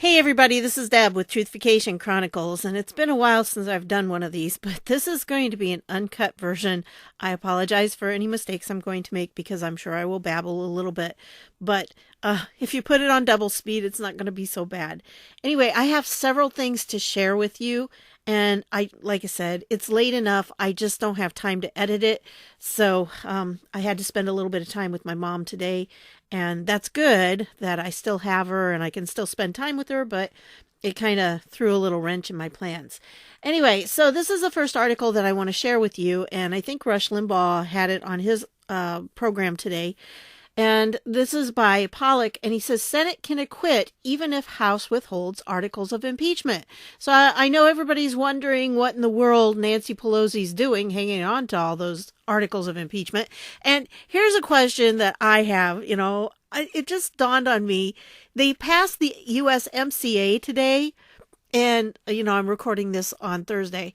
Hey everybody, this is Deb with Truthification Chronicles, and it's been a while since I've done one of these, but this is going to be an uncut version. I apologize for any mistakes I'm going to make because I'm sure I will babble a little bit, but if you put it on double speed, it's not going to be so bad. Anyway, I have several things to share with you, and like I said, it's late enough. I just don't have time to edit it, so I had to spend a little bit of time with my mom today. And that's good that I still have her and I can still spend time with her, but it kind of threw a little wrench in my plans. Anyway, so this is the first article that I want to share with you, and I think Rush Limbaugh had it on his program today. And this is by Pollock, and he says, Senate can acquit even if House withholds articles of impeachment. So I know everybody's wondering what in the world Nancy Pelosi's doing, hanging on to all those articles of impeachment. And here's a question that I have, it just dawned on me. They passed the USMCA today, and, I'm recording this on Thursday.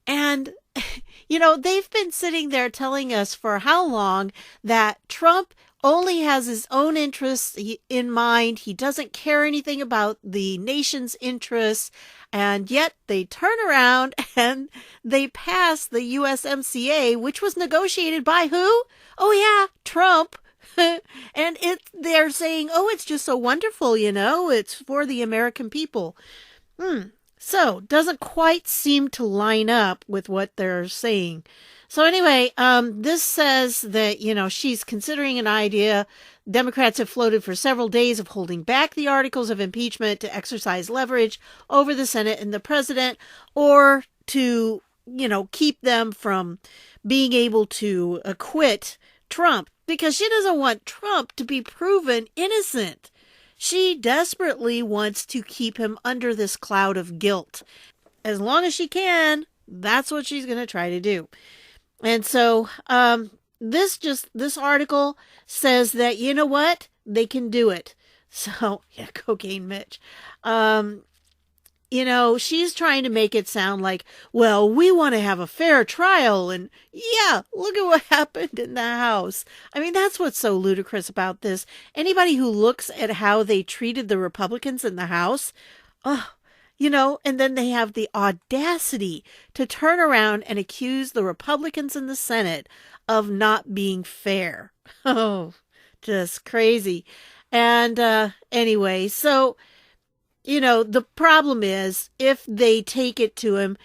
And, they've been sitting there telling us for how long that Trump only has his own interests in mind. He doesn't care anything about the nation's interests. And yet they turn around and they pass the USMCA, which was negotiated by who? Oh, yeah, Trump. And they're saying, oh, it's just so wonderful, it's for the American people. So doesn't quite seem to line up with what they're saying. So anyway, this says that, she's considering an idea Democrats have floated for several days of holding back the articles of impeachment to exercise leverage over the Senate and the president, or to, keep them from being able to acquit Trump, because she doesn't want Trump to be proven innocent. She desperately wants to keep him under this cloud of guilt. As long as she can, that's what she's going to try to do. And so this article says that, you know what? They can do it. So, yeah, Cocaine Mitch. She's trying to make it sound like, well, we want to have a fair trial. And yeah, look at what happened in the House. I mean, that's what's so ludicrous about this. Anybody who looks at how they treated the Republicans in the House, and then they have the audacity to turn around and accuse the Republicans in the Senate of not being fair. Oh, just crazy. And anyway, so, the problem is if they take it to him,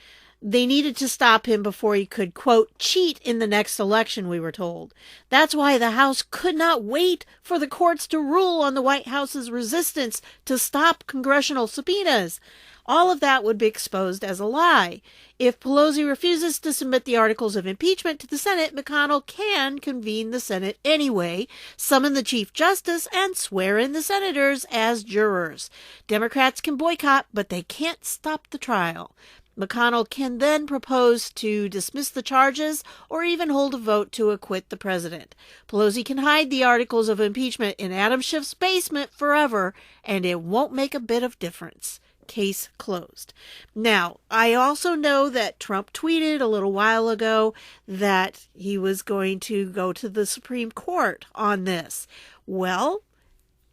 they needed to stop him before he could, quote, cheat in the next election, we were told. That's why the House could not wait for the courts to rule on the White House's resistance to stop congressional subpoenas. All of that would be exposed as a lie. If Pelosi refuses to submit the articles of impeachment to the Senate, McConnell can convene the Senate anyway, summon the Chief Justice, and swear in the senators as jurors. Democrats can boycott, but they can't stop the trial. McConnell can then propose to dismiss the charges or even hold a vote to acquit the president. Pelosi can hide the articles of impeachment in Adam Schiff's basement forever, and it won't make a bit of difference. Case closed. Now, I also know that Trump tweeted a little while ago that he was going to go to the Supreme Court on this. Well,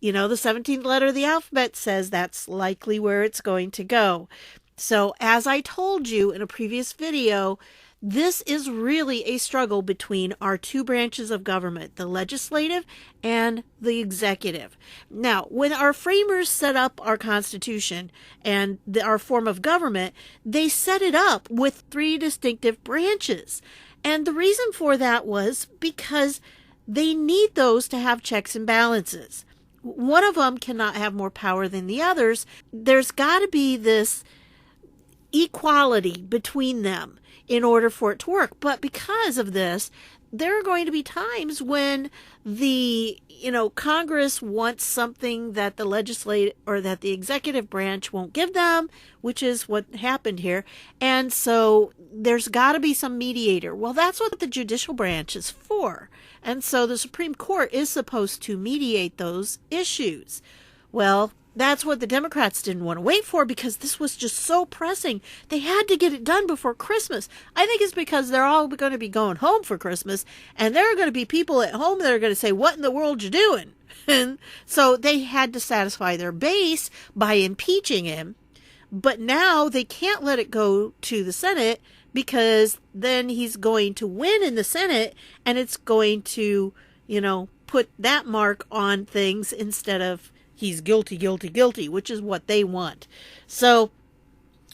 the 17th letter of the alphabet says that's likely where it's going to go. So, as I told you in a previous video, this is really a struggle between our two branches of government, the legislative and the executive. Now, when our framers set up our Constitution and our form of government, they set it up with three distinctive branches. And the reason for that was because they need those to have checks and balances. One of them cannot have more power than the others. There's got to be this equality between them in order for it to work. But because of this, there are going to be times when the, Congress wants something that the legislative or that the executive branch won't give them, which is what happened here. And so there's got to be some mediator. Well, that's what the judicial branch is for. And so the Supreme Court is supposed to mediate those issues. Well, that's what the Democrats didn't want to wait for because this was just so pressing. They had to get it done before Christmas. I think it's because they're all going to be going home for Christmas, and there are going to be people at home that are going to say, what in the world you doing? And so they had to satisfy their base by impeaching him. But now they can't let it go to the Senate because then he's going to win in the Senate and it's going to, put that mark on things instead of he's guilty, guilty, guilty, which is what they want. So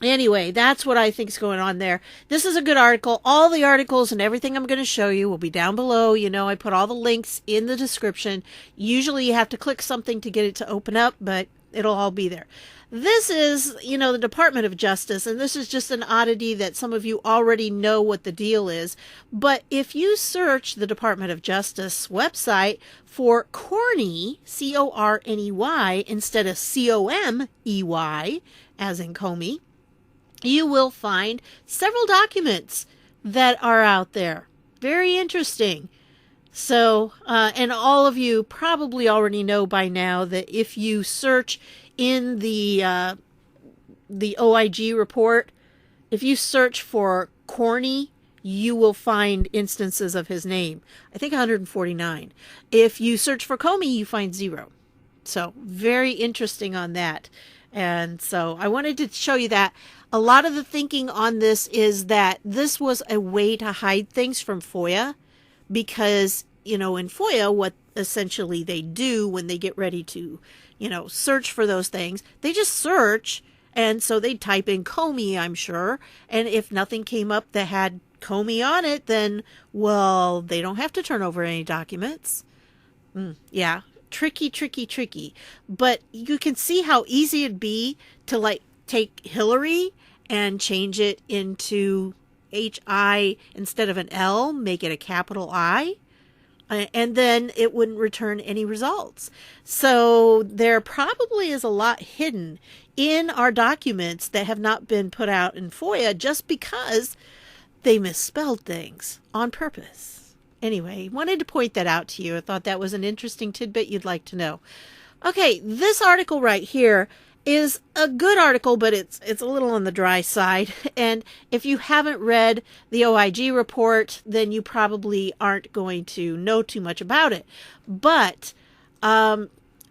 anyway, that's what I think is going on there. This is a good article. All the articles and everything I'm going to show you will be down below. I put all the links in the description. Usually you have to click something to get it to open up, but it'll all be there. This is, the Department of Justice, and this is just an oddity that some of you already know what the deal is. But if you search the Department of Justice website for Corney, C-O-R-N-E-Y, instead of C-O-M-E-Y, as in Comey, you will find several documents that are out there. Very interesting. So, and all of you probably already know by now that if you search in the OIG report, if you search for Corney, you will find instances of his name. I think 149. If you search for Comey, you find 0. So very interesting on that. And so I wanted to show you that. A lot of the thinking on this is that this was a way to hide things from FOIA because, in FOIA, what essentially they do when they get ready to, search for those things, they just search. And so they type in Comey, I'm sure. And if nothing came up that had Comey on it, then, well, they don't have to turn over any documents. Yeah. Tricky, tricky, tricky. But you can see how easy it'd be to take Hillary and change it into H-I instead of an L, make it a capital I. And then it wouldn't return any results. So there probably is a lot hidden in our documents that have not been put out in FOIA just because they misspelled things on purpose. Anyway, wanted to point that out to you. I thought that was an interesting tidbit you'd like to know. Okay, this article right here is a good article, but it's a little on the dry side. And if you haven't read the OIG report, then you probably aren't going to know too much about it. But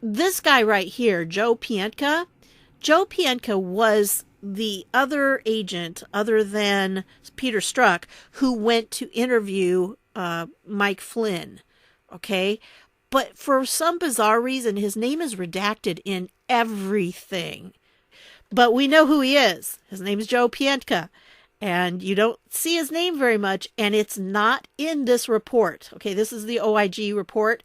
this guy right here, Joe Pientka was the other agent other than Peter Strzok who went to interview Mike Flynn. Okay. But for some bizarre reason, his name is redacted in everything. But we know who he is. His name is Joe Pientka. And you don't see his name very much. And it's not in this report. Okay, this is the OIG report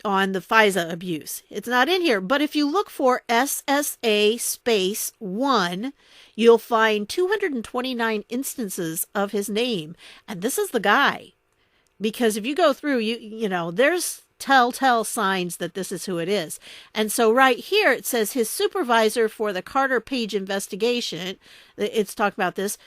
on the FISA abuse. It's not in here. But if you look for SSA space 1, you'll find 229 instances of his name. And this is the guy. Because if you go through, there's telltale signs that this is who it is. And so right here it says his supervisor for the Carter Page investigation, it's talking about this,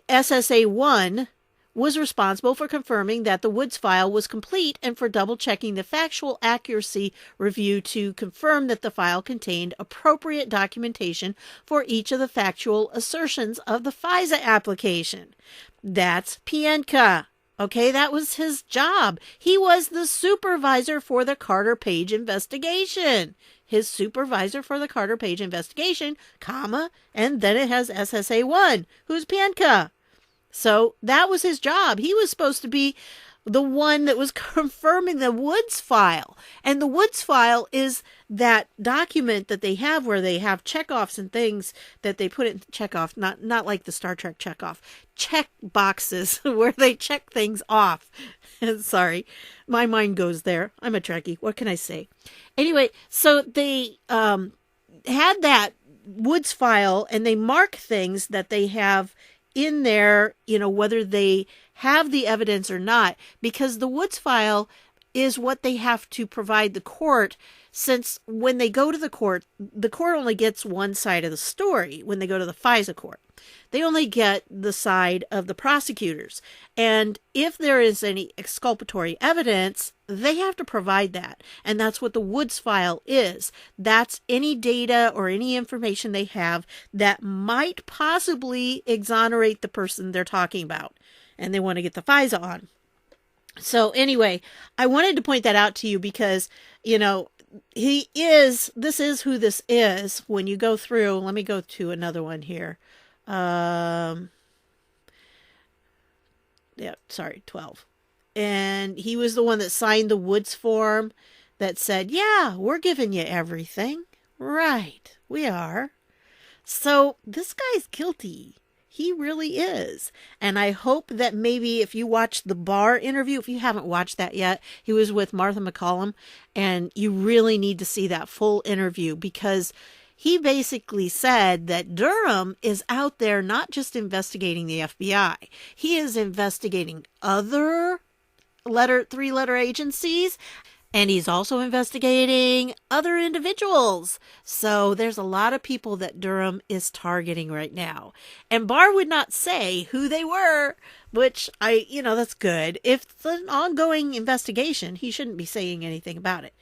SSA-1 was responsible for confirming that the Woods file was complete and for double-checking the factual accuracy review to confirm that the file contained appropriate documentation for each of the factual assertions of the FISA application. That's Pientka. Okay, that was his job. He was the supervisor for the Carter Page investigation. His supervisor for the Carter Page investigation, comma, and then it has SSA-1, who's Pientka. So that was his job. He was supposed to be the one that was confirming the Woods file. And the Woods file is that document that they have where they have checkoffs and things that they put in checkoff, not like the Star Trek checkoff, check boxes where they check things off. Sorry, my mind goes there. I'm a Trekkie. What can I say? Anyway, so they had that Woods file and they mark things that they have in there, whether they have the evidence or not, because the Woods file is what they have to provide the court, since when they go to the court only gets one side of the story. When they go to the FISA court, they only get the side of the prosecutors. And if there is any exculpatory evidence, they have to provide that. And that's what the Woods file is. That's any data or any information they have that might possibly exonerate the person they're talking about. And they want to get the FISA on. So anyway, I wanted to point that out to you because, this is who this is. When you go through, let me go to another one here. Yeah, sorry, 12. And he was the one that signed the Woods form that said, yeah, we're giving you everything. Right, we are. So this guy's guilty. He really is. And I hope that maybe if you watch the Barr interview, if you haven't watched that yet, he was with Martha McCallum, and you really need to see that full interview, because he basically said that Durham is out there not just investigating the FBI. He is investigating other three-letter agencies, and he's also investigating other individuals. So there's a lot of people that Durham is targeting right now. And Barr would not say who they were, which that's good. If it's an ongoing investigation, he shouldn't be saying anything about it.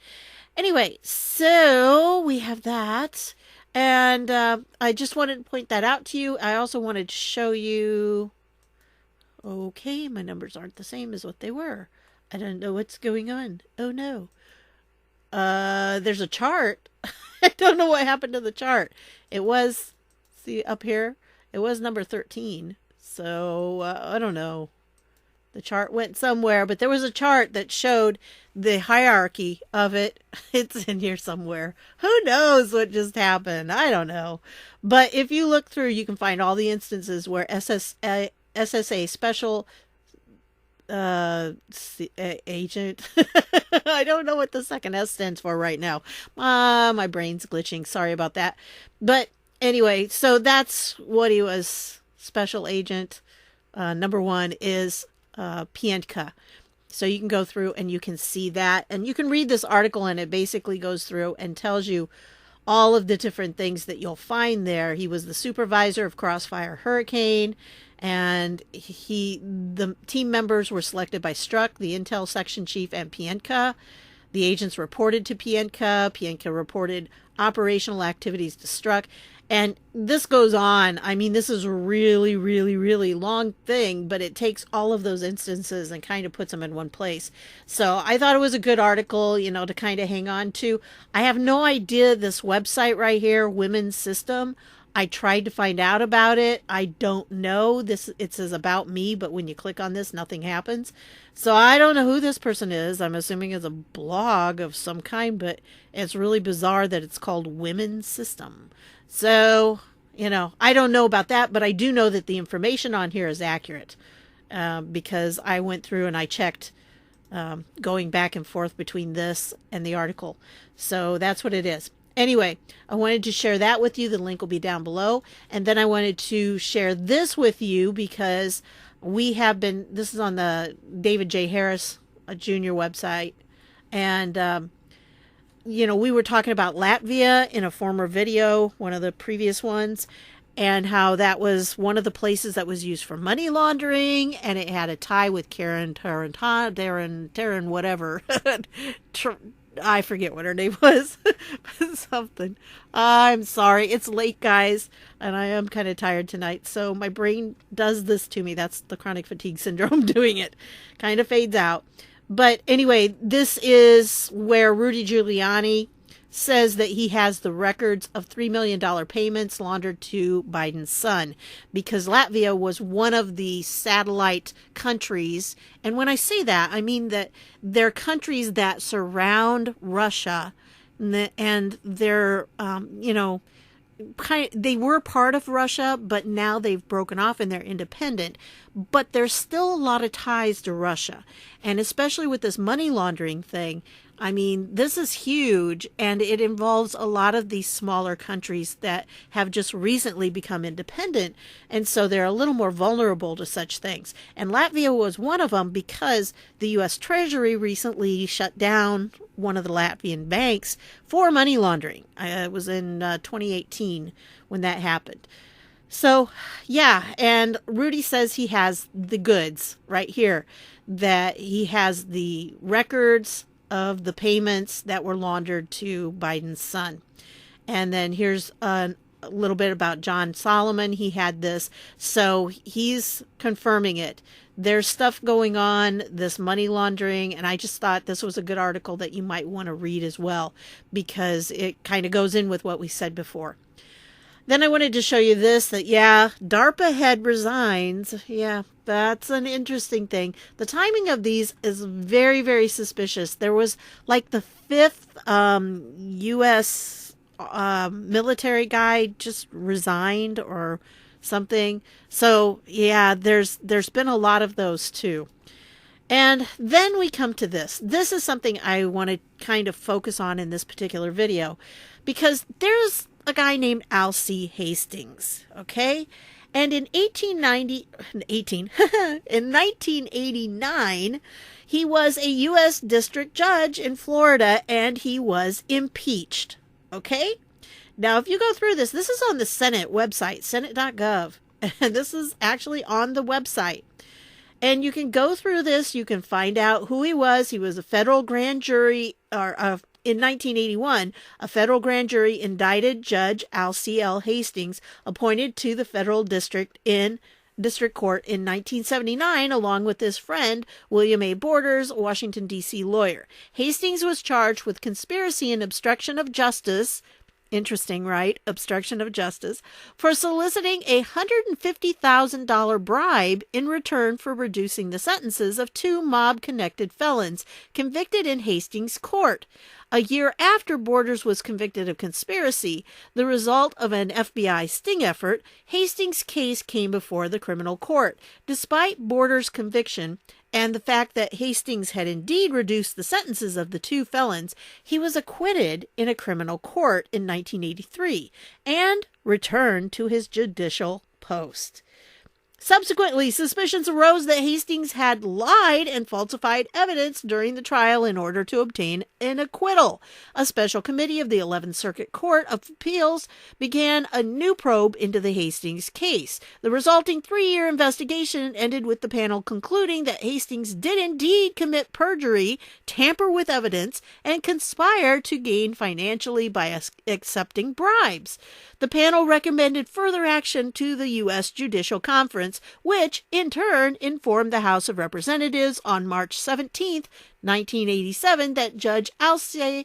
Anyway, so we have that. And I just wanted to point that out to you. I also wanted to show you, okay, my numbers aren't the same as what they were. I don't know what's going on. Oh no. There's a chart. I don't know what happened to the chart. It was, see up here, it was number 13. So I don't know. The chart went somewhere, but there was a chart that showed the hierarchy of it. It's in here somewhere. Who knows what just happened? I don't know. But if you look through, you can find all the instances where SSA special agent. I don't know what the second S stands for right now. My brain's glitching. Sorry about that. But anyway, so that's what he was. Special agent number 1 is Pientka. So you can go through and you can see that, and you can read this article, and it basically goes through and tells you all of the different things that you'll find there. He was the supervisor of Crossfire Hurricane, and the team members were selected by Strzok, the Intel section chief, and Pientka. The agents reported to Pientka. Pientka reported operational activities to Strzok. And this goes on. I mean, this is a really, really, really long thing, but it takes all of those instances and kind of puts them in one place. So I thought it was a good article, to kind of hang on to. I have no idea this website right here, Women's System. I tried to find out about it. I don't know. It says about me, but when you click on this, nothing happens. So I don't know who this person is. I'm assuming it's a blog of some kind, but it's really bizarre that it's called Women's System. So, I don't know about that, but I do know that the information on here is accurate, because I went through and I checked, going back and forth between this and the article. So that's what it is. Anyway, I wanted to share that with you. The link will be down below. And then I wanted to share this with you because this is on the David J. Harris Jr. website. And, we were talking about Latvia in a former video, one of the previous ones, and how that was one of the places that was used for money laundering, and it had a tie with Darren, whatever. I forget what her name was. Something. I'm sorry. It's late, guys, and I am kind of tired tonight, so my brain does this to me. That's the chronic fatigue syndrome doing it. Kind of fades out. But anyway, this is where Rudy Giuliani says that he has the records of $3 million payments laundered to Biden's son, because Latvia was one of the satellite countries. And when I say that, I mean that they're countries that surround Russia, and they're, they were part of Russia, but now they've broken off and they're independent. But there's still a lot of ties to Russia. And especially with this money laundering thing, I mean, this is huge, and it involves a lot of these smaller countries that have just recently become independent, and so they're a little more vulnerable to such things. And Latvia was one of them because the U.S. Treasury recently shut down one of the Latvian banks for money laundering. It was in 2018 when that happened. So, yeah, and Rudy says he has the goods right here, that he has the records of the payments that were laundered to Biden's son. And then here's an a little bit about John Solomon. He had this. So he's confirming it. There's stuff going on, this money laundering, and I just thought this was a good article that you might want to read as well, because it kind of goes in with what we said before. Then I wanted to show you this, that, yeah, DARPA head resigns. Yeah, that's an interesting thing. The timing of these is very, very suspicious. There was like the fifth U.S. Military guy just resigned or something. So, yeah, there's been a lot of those too. And then we come to this. This is something I want to kind of focus on in this particular video, because there's a guy named Alcee Hastings, okay? And in 1989, he was a U.S. district judge in Florida, and he was impeached, okay? Now, if you go through this, this is on the Senate website, senate.gov, and this is actually on the website. And you can go through this, you can find out who he was. He was a federal grand jury, in 1981, a federal grand jury indicted Judge Alcee L. Hastings, appointed to the federal district court in 1979, along with his friend, William A. Borders, a Washington, D.C. lawyer. Hastings was charged with conspiracy and obstruction of justice. Interesting, right? Obstruction of justice, for soliciting a $150,000 bribe in return for reducing the sentences of two mob-connected felons convicted in Hastings' court. A year after Borders was convicted of conspiracy, the result of an FBI sting effort, Hastings' case came before the criminal court. Despite Borders' conviction and the fact that Hastings had indeed reduced the sentences of the two felons, he was acquitted in a criminal court in 1983 and returned to his judicial post. Subsequently, suspicions arose that Hastings had lied and falsified evidence during the trial in order to obtain an acquittal. A special committee of the 11th Circuit Court of Appeals began a new probe into the Hastings case. The resulting 3-year investigation ended with the panel concluding that Hastings did indeed commit perjury, tamper with evidence, and conspire to gain financially by accepting bribes. The panel recommended further action to the U.S. Judicial Conference, which, in turn, informed the House of Representatives on March 17, 1987, that Judge Alcee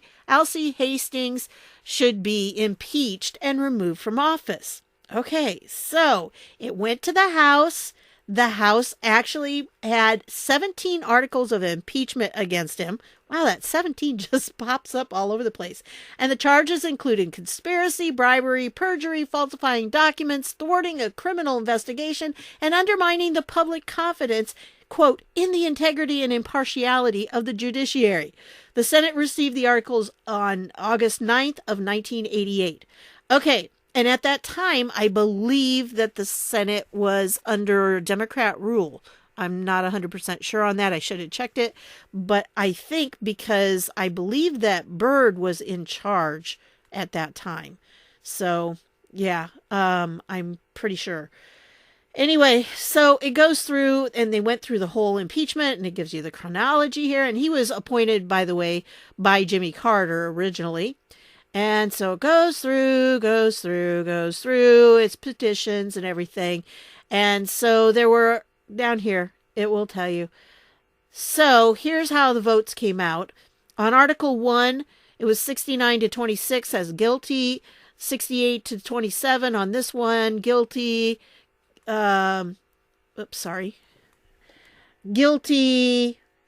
Hastings should be impeached and removed from office. Okay, so it went to the House. The House actually had 17 articles of impeachment against him. Wow, that 17 just pops up all over the place. And the charges included conspiracy, bribery, perjury, falsifying documents, thwarting a criminal investigation, and undermining the public confidence, quote, in the integrity and impartiality of the judiciary. The Senate received the articles on August 9th of 1988. Okay. And at that time, I believe that the Senate was under Democrat rule. I'm not 100% sure on that. I should have checked it. But I think because I believe that Byrd was in charge at that time. So, yeah, I'm pretty sure. Anyway, so it goes through, and they went through the whole impeachment, and it gives you the chronology here. And he was appointed, by the way, by Jimmy Carter originally. And so it goes through, its petitions and everything. And so there were, down here, it will tell you. So here's how the votes came out. On Article 1, it was 69 to 26 as guilty, 68 to 27 on this one, guilty. Guilty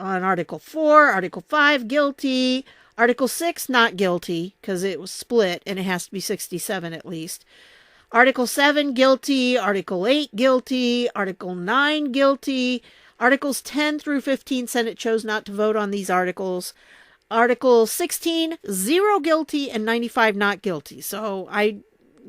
on Article 4, Article 5, guilty. Article 6, not guilty, because it was split, and it has to be 67 at least. Article 7, guilty. Article 8, guilty. Article 9, guilty. Articles 10 through 15, Senate chose not to vote on these articles. Article 16, 0 guilty, and 95 not guilty. So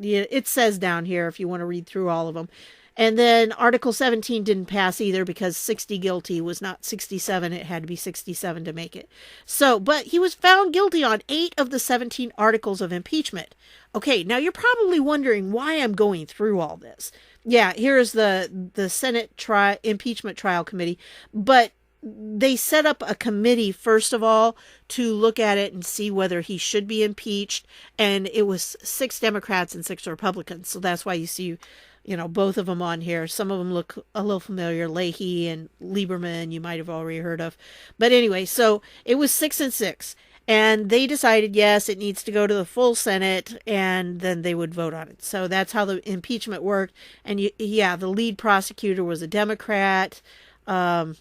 it says down here if you want to read through all of them. And then Article 17 didn't pass either because 60 guilty was not 67. It had to be 67 to make it. So, but he was found guilty on 8 of the 17 articles of impeachment. Okay, now you're probably wondering why I'm going through all this. Yeah, here's the Senate impeachment trial committee. But they set up a committee, first of all, to look at it and see whether he should be impeached. And it was 6 Democrats and 6 Republicans. So that's why you see, both of them on here. Some of them look a little familiar. Leahy and Lieberman, you might have already heard of. But anyway, so it was 6 and 6. And they decided, yes, it needs to go to the full Senate, and then they would vote on it. So that's how the impeachment worked. And the lead prosecutor was a Democrat. And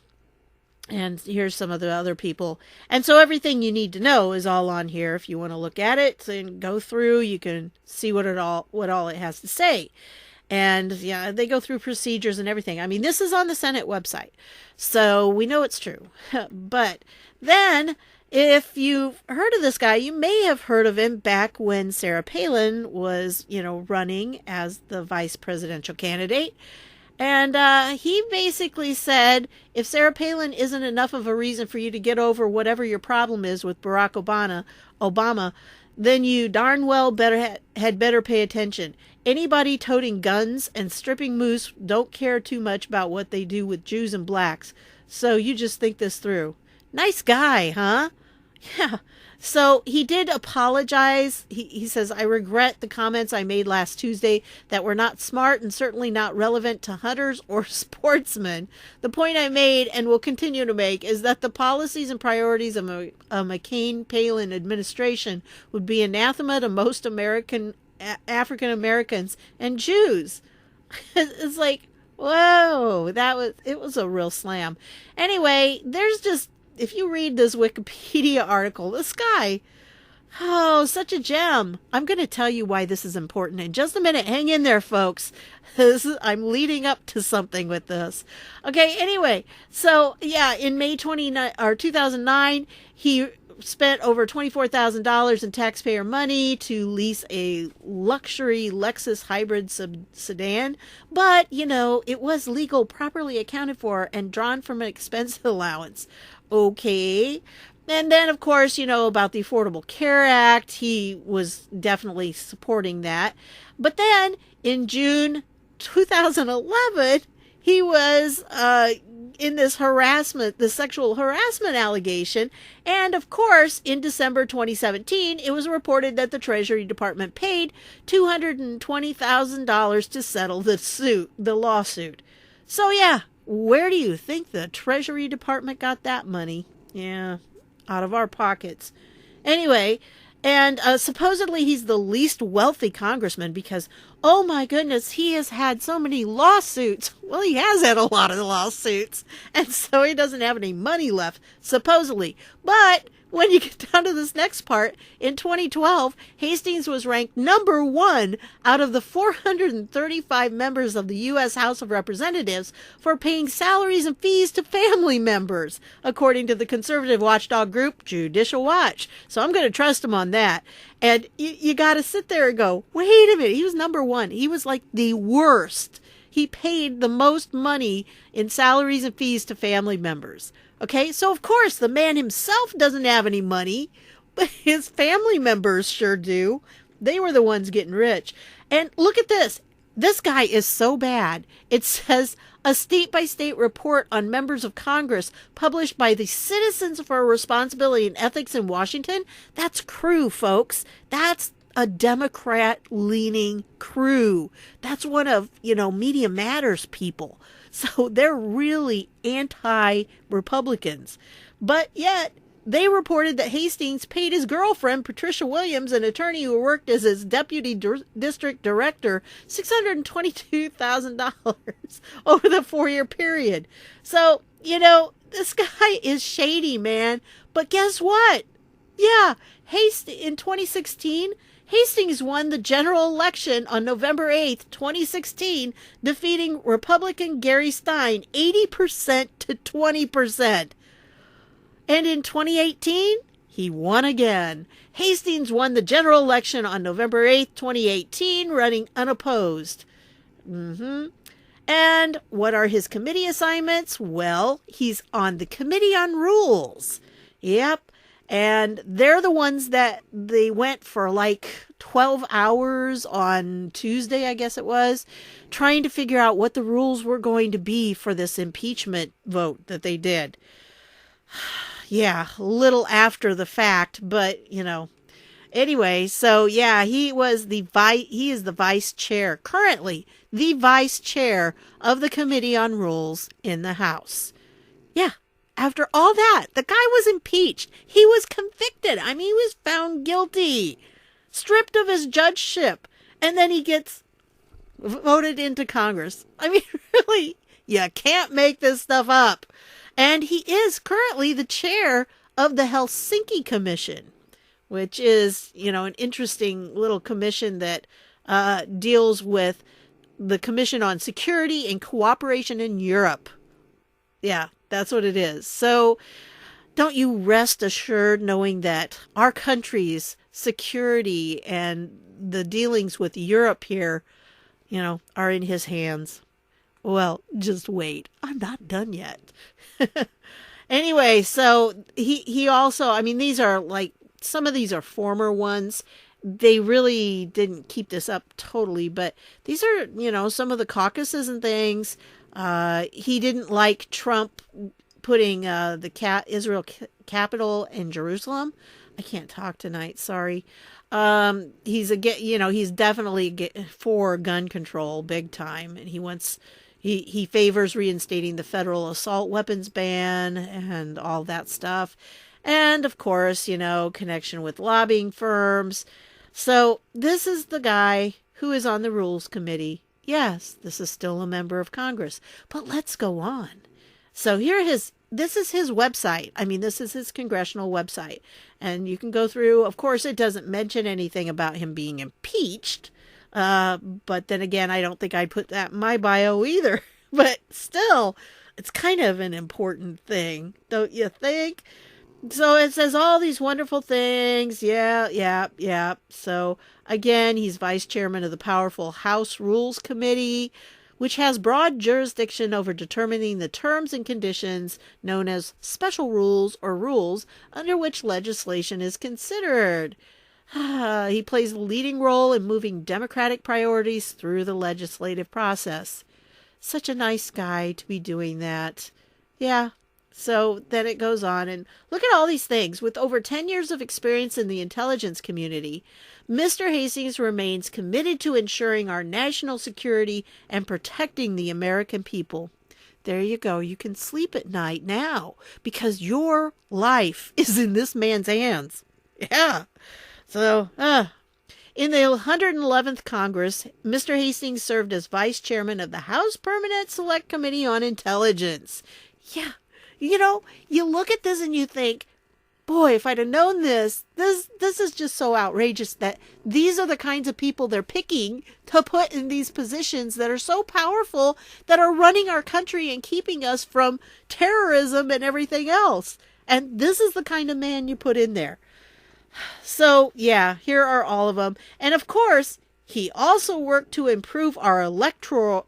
here's some of the other people. And so everything you need to know is all on here. If you want to look at it and go through, you can see what all it has to say. And yeah, they go through procedures and everything. I mean, this is on the Senate website, so we know it's true. But then, if you've heard of this guy, you may have heard of him back when Sarah Palin was, running as the vice presidential candidate. And he basically said, if Sarah Palin isn't enough of a reason for you to get over whatever your problem is with Barack Obama, then you darn well had better pay attention. Anybody toting guns and stripping moose don't care too much about what they do with Jews and blacks. So you just think this through. Nice guy, huh? Yeah. So he did apologize. He says, I regret the comments I made last Tuesday that were not smart and certainly not relevant to hunters or sportsmen. The point I made and will continue to make is that the policies and priorities of a McCain-Palin administration would be anathema to most African Americans and Jews. It's like, whoa, it was a real slam. Anyway, if you read this Wikipedia article, this guy, such a gem. I'm going to tell you why this is important in just a minute. Hang in there, folks. I'm leading up to something with this. Okay, anyway, so yeah, in May 2009, he spent over $24,000 in taxpayer money to lease a luxury Lexus hybrid sedan. But, it was legal, properly accounted for, and drawn from an expense allowance. Okay. And then, of course, about the Affordable Care Act. He was definitely supporting that. But then in June 2011, he was in this sexual harassment allegation. And of course, in December 2017, it was reported that the Treasury Department paid $220,000 to settle the lawsuit. So yeah, where do you think the Treasury Department got that money? Yeah, out of our pockets. Anyway, and supposedly he's the least wealthy congressman because, oh my goodness, he has had so many lawsuits. Well, he has had a lot of lawsuits, and so he doesn't have any money left, supposedly. But when you get down to this next part, in 2012, Hastings was ranked number 1 out of the 435 members of the U.S. House of Representatives for paying salaries and fees to family members, according to the conservative watchdog group Judicial Watch. So I'm going to trust him on that. And you got to sit there and go, wait a minute, he was number 1. He was like the worst. He paid the most money in salaries and fees to family members. Okay, so of course the man himself doesn't have any money, but his family members sure do. They were the ones getting rich. And look at this. This guy is so bad. It says a state-by-state report on members of Congress published by the Citizens for Responsibility and Ethics in Washington. That's crew, folks. That's a Democrat-leaning crew. That's one of, Media Matters people. So they're really anti-Republicans. But yet, they reported that Hastings paid his girlfriend, Patricia Williams, an attorney who worked as his deputy district director, $622,000 over the 4-year period. So, this guy is shady, man. But guess what? Yeah, in 2016, Hastings won the general election on November 8th, 2016, defeating Republican Gary Stein 80% to 20%. And in 2018, he won again. Hastings won the general election on November 8th, 2018, running unopposed. And what are his committee assignments? Well, he's on the Committee on Rules. Yep. And they're the ones that they went for like 12 hours on Tuesday, I guess it was, trying to figure out what the rules were going to be for this impeachment vote that they did. Yeah, a little after the fact, but, Anyway, so yeah, he is the vice chair, currently the vice chair of the Committee on Rules in the House. Yeah, after all that, the guy was impeached. He was convicted. I mean, he was found guilty, stripped of his judgeship, and then he gets voted into Congress. I mean, really, you can't make this stuff up. And he is currently the chair of the Helsinki Commission, which is, an interesting little commission that deals with the Commission on Security and Cooperation in Europe. Yeah, that's what it is. So don't you rest assured knowing that our country's security and the dealings with Europe here, are in his hands. Well, just wait. I'm not done yet. Anyway, so he also, I mean, these are like, some of these are former ones. They really didn't keep this up totally, but these are, some of the caucuses and things. He didn't like Trump putting the Israel capital in Jerusalem. I can't talk tonight. Sorry. He's definitely for gun control big time, and he favors reinstating the federal assault weapons ban and all that stuff. And of course, connection with lobbying firms. So this is the guy who is on the Rules Committee. Yes, this is still a member of Congress, but let's go on. So this is his website. I mean, this is his congressional website. And you can go through, of course, it doesn't mention anything about him being impeached. But then again, I don't think I'd put that in my bio either. But still, it's kind of an important thing, don't you think? So it says all these wonderful things. Yeah. So again, he's vice chairman of the powerful House Rules Committee, which has broad jurisdiction over determining the terms and conditions known as special rules or rules under which legislation is considered. He plays a leading role in moving democratic priorities through the legislative process. Such a nice guy to be doing that. Yeah. So then it goes on, and look at all these things. With over 10 years of experience in the intelligence community, Mr. Hastings remains committed to ensuring our national security and protecting the American people. There you go. You can sleep at night now because your life is in this man's hands. Yeah. So, in the 111th Congress, Mr. Hastings served as vice chairman of the House Permanent Select Committee on Intelligence. Yeah. You look at this and you think, boy, if I'd have known this is just so outrageous that these are the kinds of people they're picking to put in these positions that are so powerful, that are running our country and keeping us from terrorism and everything else. And this is the kind of man you put in there. So, yeah, here are all of them. And of course, he also worked to improve our electoral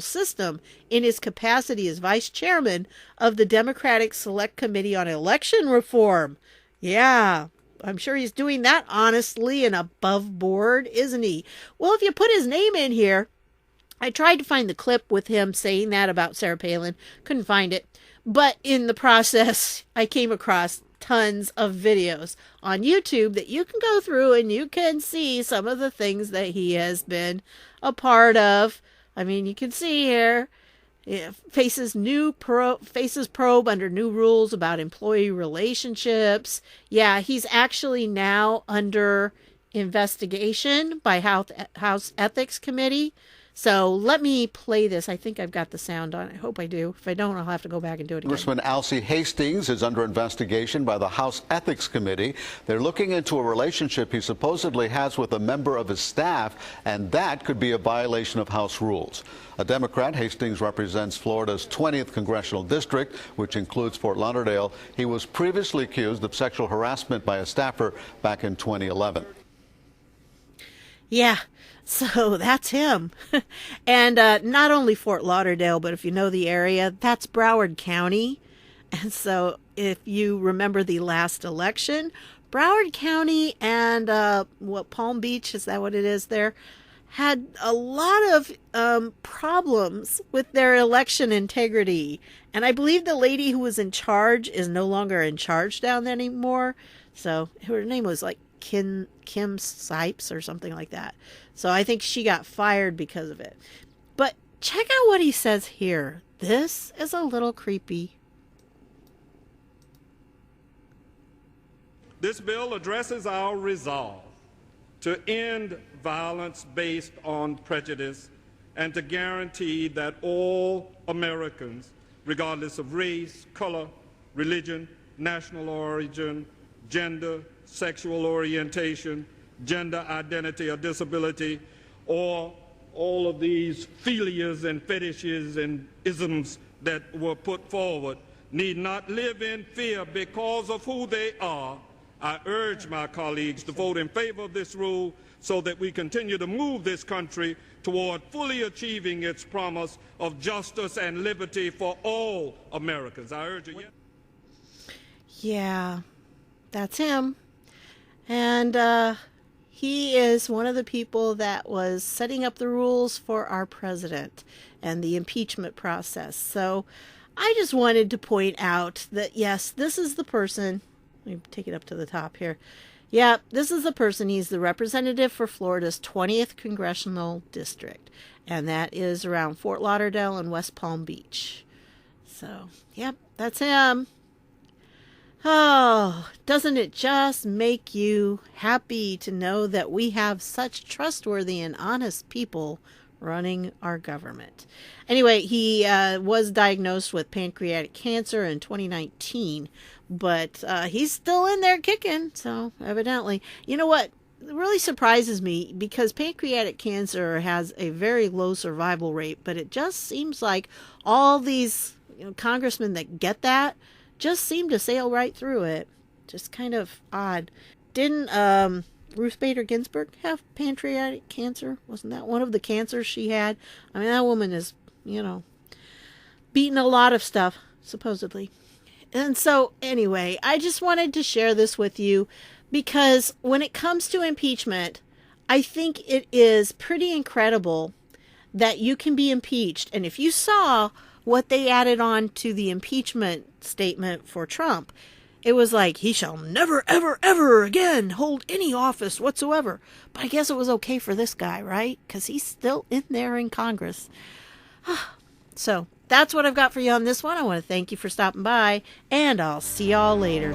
system in his capacity as vice chairman of the Democratic Select Committee on Election Reform. Yeah, I'm sure he's doing that honestly and above board, isn't he? Well, if you put his name in here, I tried to find the clip with him saying that about Sarah Palin. Couldn't find it. But in the process, I came across tons of videos on YouTube that you can go through and you can see some of the things that he has been a part of. I mean, you can see here, faces probe under new rules about employee relationships. Yeah, he's actually now under investigation by House Ethics Committee. So let me play this. I think I've got the sound on. I hope I do. If I don't, I'll have to go back and do it again. Congressman Alcee Hastings is under investigation by the House Ethics Committee. They're looking into a relationship he supposedly has with a member of his staff, and that could be a violation of House rules. A Democrat, Hastings represents Florida's 20th congressional district, which includes Fort Lauderdale. He was previously accused of sexual harassment by a staffer back in 2011. Yeah. So that's him. And not only Fort Lauderdale, but if you know the area, that's Broward County. And so if you remember the last election, Broward County and Palm Beach, is that what it is there, had a lot of problems with their election integrity. And I believe the lady who was in charge is no longer in charge down there anymore. So her name was like Kim Sipes or something like that. So I think she got fired because of it. But check out what he says here. This is a little creepy. This bill addresses our resolve to end violence based on prejudice and to guarantee that all Americans, regardless of race, color, religion, national origin, gender, sexual orientation, gender identity or disability, or all of these philias and fetishes and isms that were put forward, need not live in fear because of who they are. I urge my colleagues to vote in favor of this rule so that we continue to move this country toward fully achieving its promise of justice and liberty for all Americans. I urge you. Yeah, that's him. And he is one of the people that was setting up the rules for our president and the impeachment process. So I just wanted to point out that, yes, this is the person. Let me take it up to the top here. Yeah, this is the person. He's the representative for Florida's 20th Congressional District. And that is around Fort Lauderdale and West Palm Beach. So, yep, that's him. Oh, doesn't it just make you happy to know that we have such trustworthy and honest people running our government? Anyway, he was diagnosed with pancreatic cancer in 2019, but he's still in there kicking, so evidently. You know what? It really surprises me because pancreatic cancer has a very low survival rate, but it just seems like all these congressmen that get that just seem to sail right through it. Just kind of odd. Didn't Ruth Bader Ginsburg have pancreatic cancer? Wasn't that one of the cancers she had? I mean, that woman is, beaten a lot of stuff, supposedly. And so, anyway, I just wanted to share this with you because when it comes to impeachment, I think it is pretty incredible that you can be impeached. And if you saw what they added on to the impeachment statement for Trump, it was like, he shall never, ever, ever again hold any office whatsoever. But I guess it was okay for this guy, right? Because he's still in there in Congress. So that's what I've got for you on this one. I want to thank you for stopping by, and I'll see y'all later.